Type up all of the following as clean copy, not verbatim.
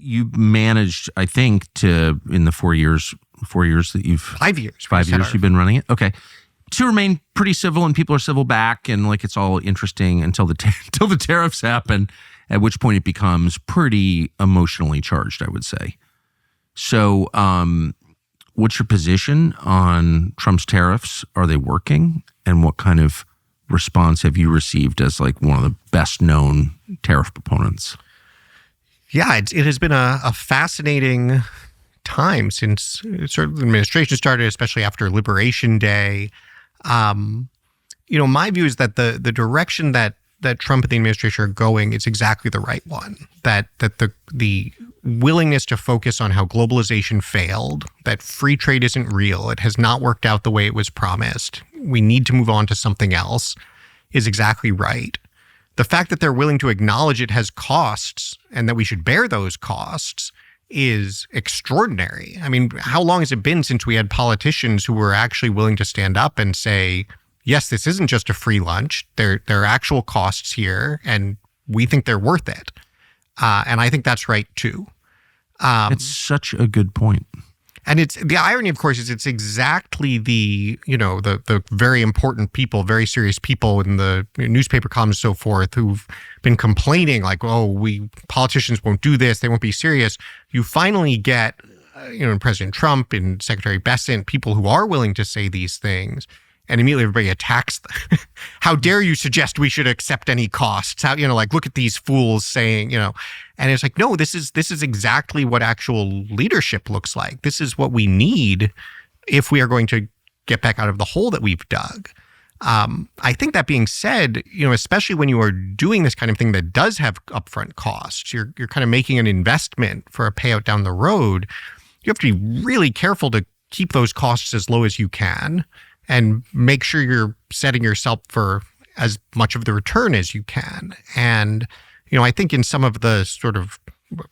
you managed, I think, to in the 4 years that you've 5 years, 5 years you've been running it. Okay, to remain pretty civil, and people are civil back, and like it's all interesting until the until the tariffs happen, at which point it becomes pretty emotionally charged, I would say. So, what's your position on Trump's tariffs? Are they working? And what kind of response have you received as like one of the best known tariff proponents? Yeah, it has been a fascinating time since sort of the administration started, especially after Liberation Day. My view is that the direction that Trump and the administration are going is exactly the right one. That the willingness to focus on how globalization failed, that free trade isn't real, it has not worked out the way it was promised, we need to move on to something else, is exactly right. The fact that they're willing to acknowledge it has costs and that we should bear those costs is extraordinary. I mean, how long has it been since we had politicians who were actually willing to stand up and say, yes, this isn't just a free lunch. There are actual costs here, and we think they're worth it. And I think that's right, too. It's such a good point. And it's the irony, of course, is it's exactly the very important people, very serious people in the newspaper columns and so forth who've been complaining like, politicians won't do this, they won't be serious. You finally get, President Trump and Secretary Bessent, people who are willing to say these things. And immediately everybody attacks them. How dare you suggest we should accept any costs? How, look at these fools saying, and it's like, no, this is exactly what actual leadership looks like. This is what we need if we are going to get back out of the hole that we've dug. I think that being said, especially when you are doing this kind of thing that does have upfront costs, you're kind of making an investment for a payout down the road. You have to be really careful to keep those costs as low as you can and make sure you're setting yourself for as much of the return as you can. And, I think in some of the sort of,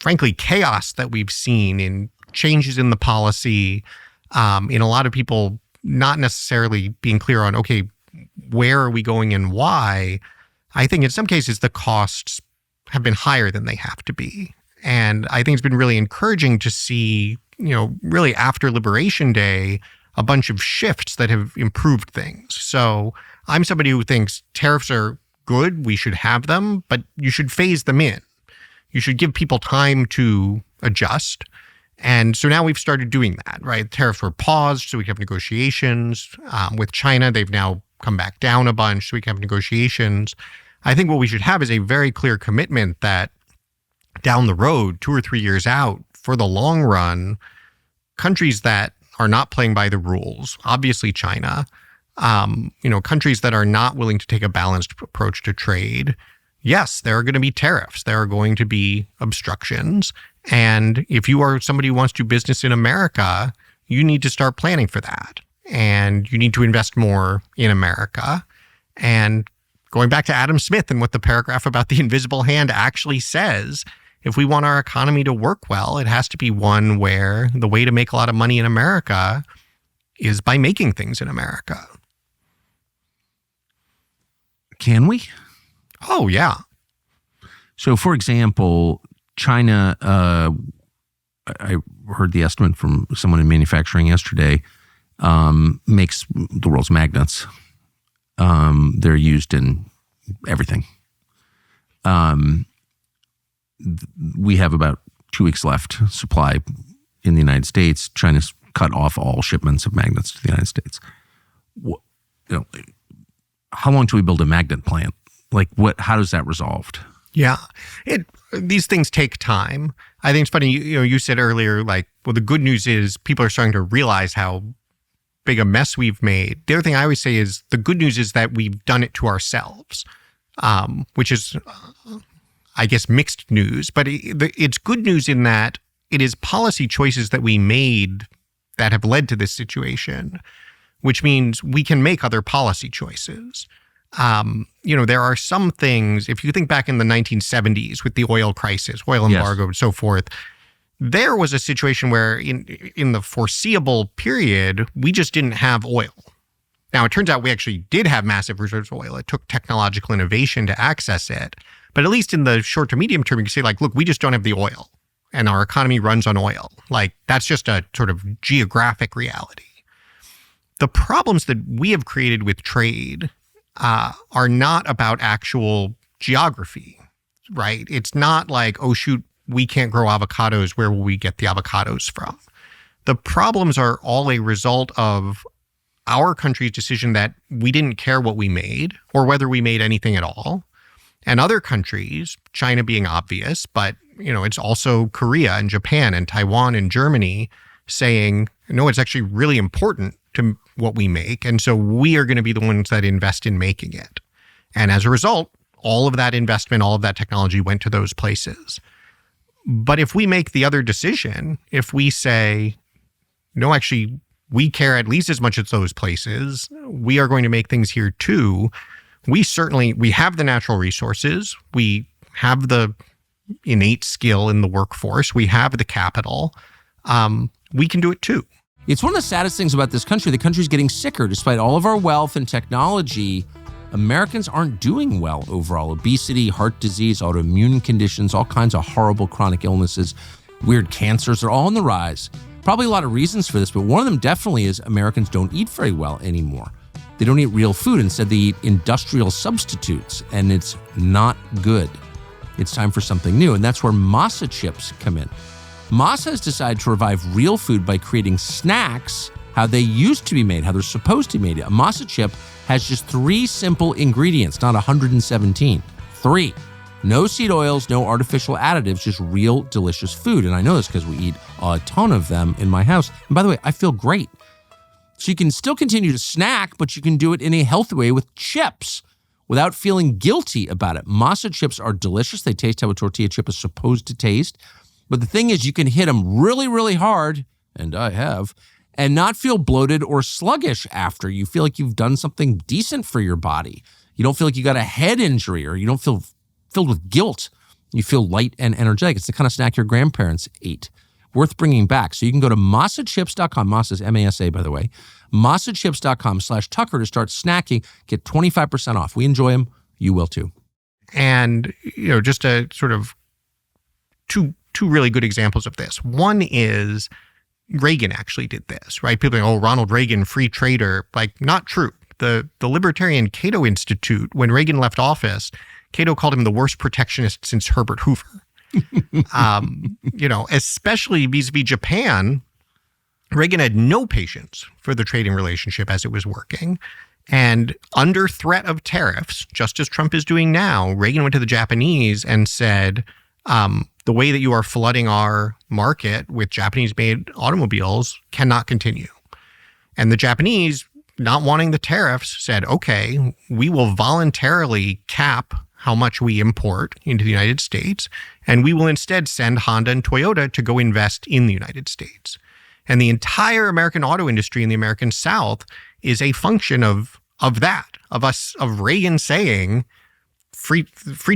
frankly, chaos that we've seen in changes in the policy, in a lot of people not necessarily being clear on, okay, where are we going and why? I think in some cases the costs have been higher than they have to be. And I think it's been really encouraging to see, really after Liberation Day, a bunch of shifts that have improved things. So I'm somebody who thinks tariffs are good, we should have them, but you should phase them in. You should give people time to adjust. And so now we've started doing that, right? Tariffs were paused so we can have negotiations. With China, they've now come back down a bunch so we can have negotiations. I think what we should have is a very clear commitment that down the road, 2 or 3 years out, for the long run, countries that are not playing by the rules, obviously China, countries that are not willing to take a balanced approach to trade, yes, there are going to be tariffs. There are going to be obstructions. And if you are somebody who wants to do business in America, you need to start planning for that. And you need to invest more in America. And going back to Adam Smith and what the paragraph about the invisible hand actually says, if we want our economy to work well, it has to be one where the way to make a lot of money in America is by making things in America. Can we? Oh, yeah. So, for example, China, I heard the estimate from someone in manufacturing yesterday, makes the world's magnets. They're used in everything. We have about 2 weeks left supply in the United States. China's cut off all shipments of magnets to the United States. How long till we build a magnet plant? How does that resolved? Yeah, these things take time. I think it's funny, you said earlier, the good news is people are starting to realize how big a mess we've made. The other thing I always say is the good news is that we've done it to ourselves, which is, I guess, mixed news. But it's good news in that it is policy choices that we made that have led to this situation, which means we can make other policy choices. There are some things, if you think back in the 1970s with the oil crisis, oil embargo, and so forth, there was a situation where in the foreseeable period, we just didn't have oil. Now, it turns out we actually did have massive reserves of oil. It took technological innovation to access it. But at least in the short to medium term, you can say, look, we just don't have the oil. and our economy runs on oil. Like, that's just a sort of geographic reality. The problems that we have created with trade are not about actual geography, right? It's not like, oh, shoot, we can't grow avocados. Where will we get the avocados from? The problems are all a result of our country's decision that we didn't care what we made or whether we made anything at all. And other countries, China being obvious, but it's also Korea and Japan and Taiwan and Germany saying, no, it's actually really important to what we make. And so we are going to be the ones that invest in making it. And as a result, all of that investment, all of that technology went to those places. But if we make the other decision, if we say, no, actually, we care at least as much as those places, we are going to make things here too. We have the natural resources. We have the innate skill in the workforce. We have the capital. We can do it too. It's one of the saddest things about this country. The country's getting sicker. Despite all of our wealth and technology, Americans aren't doing well overall. Obesity, heart disease, autoimmune conditions, all kinds of horrible chronic illnesses, weird cancers are all on the rise. Probably a lot of reasons for this, but one of them definitely is Americans don't eat very well anymore. They don't eat real food. Instead, they eat industrial substitutes, and it's not good. It's time for something new, and that's where Masa chips come in. Masa has decided to revive real food by creating snacks how they used to be made, how they're supposed to be made. A Masa chip has just 3 simple ingredients, not 117. 3. No seed oils, no artificial additives, just real delicious food. And I know this because we eat a ton of them in my house. And by the way, I feel great. So you can still continue to snack, but you can do it in a healthy way with chips without feeling guilty about it. Masa chips are delicious. They taste how a tortilla chip is supposed to taste. But the thing is, you can hit them really, really hard, and I have, and not feel bloated or sluggish after. You feel like you've done something decent for your body. You don't feel like you got a head injury, or you don't feel filled with guilt. You feel light and energetic. It's the kind of snack your grandparents ate. Worth bringing back. So you can go to masachips.com. Masa is M-A-S-A, by the way. masachips.com/Tucker to start snacking. Get 25% off. We enjoy them. You will too. And, just a sort of two really good examples of this. One is Reagan actually did this, right? People think, Ronald Reagan, free trader. Like, not true. The Libertarian Cato Institute, when Reagan left office, Cato called him the worst protectionist since Herbert Hoover. Especially vis-a-vis Japan, Reagan had no patience for the trading relationship as it was working. And under threat of tariffs, just as Trump is doing now, Reagan went to the Japanese and said, the way that you are flooding our market with Japanese-made automobiles cannot continue. And the Japanese, not wanting the tariffs, said, okay, we will voluntarily cap how much we import into the United States, and we will instead send Honda and Toyota to go invest in the United States. And the entire American auto industry in the American South is a function of Reagan saying, free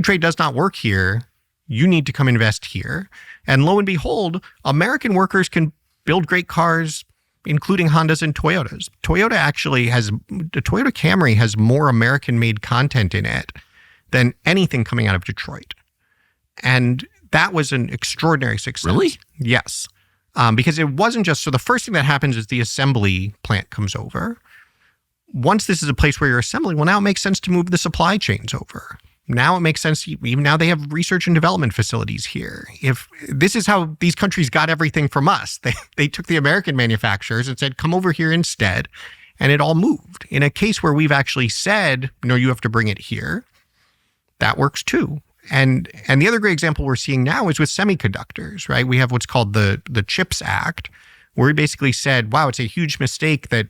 trade does not work here. You need to come invest here. And lo and behold, American workers can build great cars, including Hondas and Toyotas. The Toyota Camry has more American-made content in it than anything coming out of Detroit. And that was an extraordinary success. Really? Yes. Because it wasn't just, so the first thing that happens is the assembly plant comes over. Once this is a place where you're assembling, well, now it makes sense to move the supply chains over. Now it makes sense, even now they have research and development facilities here. If this is how these countries got everything from us, they took the American manufacturers and said, come over here instead. And it all moved. In a case where we've actually said, no, you have to bring it here, that works too. And the other great example we're seeing now is with semiconductors, right? We have what's called the CHIPS Act, where we basically said, wow, it's a huge mistake that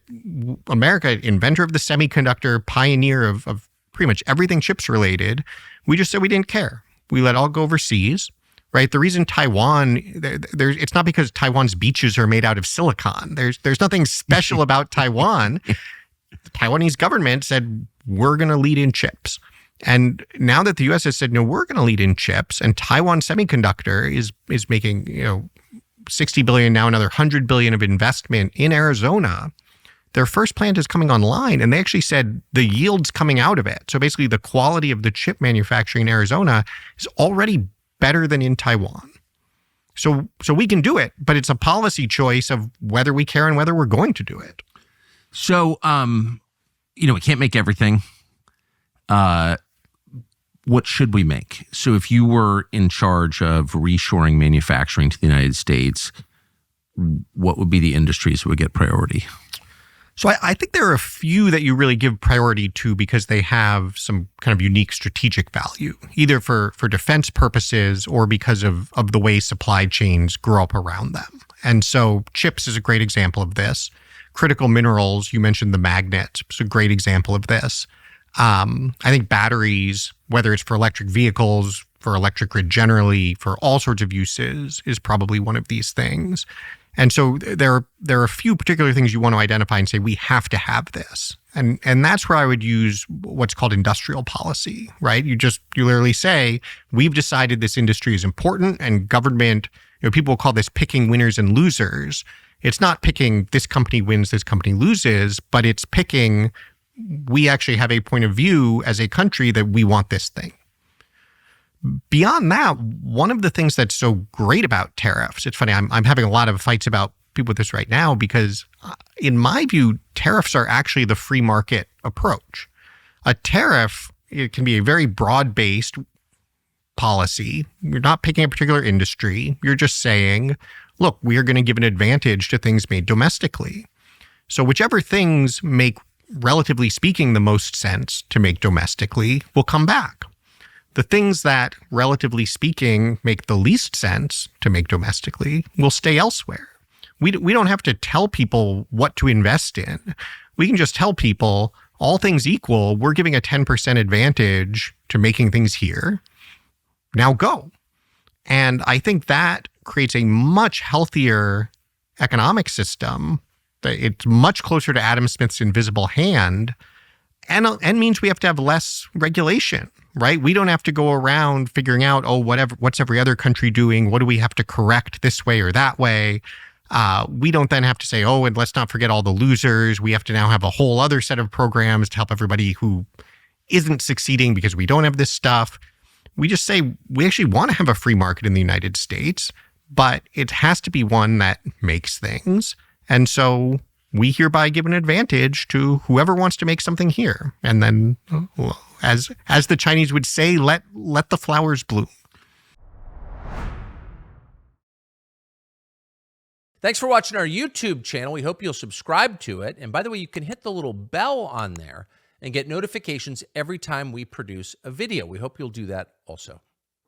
America, inventor of the semiconductor, pioneer of pretty much everything chips related, we just said we didn't care. We let it all go overseas, right? The reason Taiwan, it's not because Taiwan's beaches are made out of silicon. There's nothing special about Taiwan. The Taiwanese government said, we're going to lead in chips. And now that the U.S. has said, no, we're going to lead in chips, and Taiwan Semiconductor is making, $60 billion, now another $100 billion of investment in Arizona. Their first plant is coming online, and they actually said the yields coming out of it. So basically the quality of the chip manufacturing in Arizona is already better than in Taiwan. So we can do it, but it's a policy choice of whether we care and whether we're going to do it. So, we can't make everything. What should we make? So if you were in charge of reshoring manufacturing to the United States, what would be the industries that would get priority? So I think there are a few that you really give priority to because they have some kind of unique strategic value, either for defense purposes or because of the way supply chains grow up around them. And so chips is a great example of this. Critical minerals, you mentioned the magnet, it's a great example of this. I think batteries, whether it's for electric vehicles, for electric grid generally, for all sorts of uses, is probably one of these things. And so there are a few particular things you want to identify and say, we have to have this. And that's where I would use what's called industrial policy, right? You literally say, we've decided this industry is important, and government, people will call this picking winners and losers. It's not picking this company wins, this company loses, but it's picking, we actually have a point of view as a country that we want this thing. Beyond that, one of the things that's so great about tariffs, it's funny, I'm having a lot of fights about people with this right now because in my view, tariffs are actually the free market approach. A tariff, it can be a very broad-based policy. You're not picking a particular industry. You're just saying, look, we are going to give an advantage to things made domestically. So whichever things make, relatively speaking, the most sense to make domestically will come back. The things that, relatively speaking, make the least sense to make domestically will stay elsewhere. We don't have to tell people what to invest in. We can just tell people, all things equal, we're giving a 10% advantage to making things here. Now go. And I think that creates a much healthier economic system. It's much closer to Adam Smith's invisible hand and means we have to have less regulation. Right? We don't have to go around figuring out, what's every other country doing? What do we have to correct this way or that way? We don't then have to say, and let's not forget all the losers. We have to now have a whole other set of programs to help everybody who isn't succeeding because we don't have this stuff. We just say we actually want to have a free market in the United States, but it has to be one that makes things. And so we hereby give an advantage to whoever wants to make something here. And then, as the Chinese would say, let the flowers bloom. Thanks for watching our YouTube channel. We hope you'll subscribe to it. And by the way, you can hit the little bell on there and get notifications every time we produce a video. We hope you'll do that also.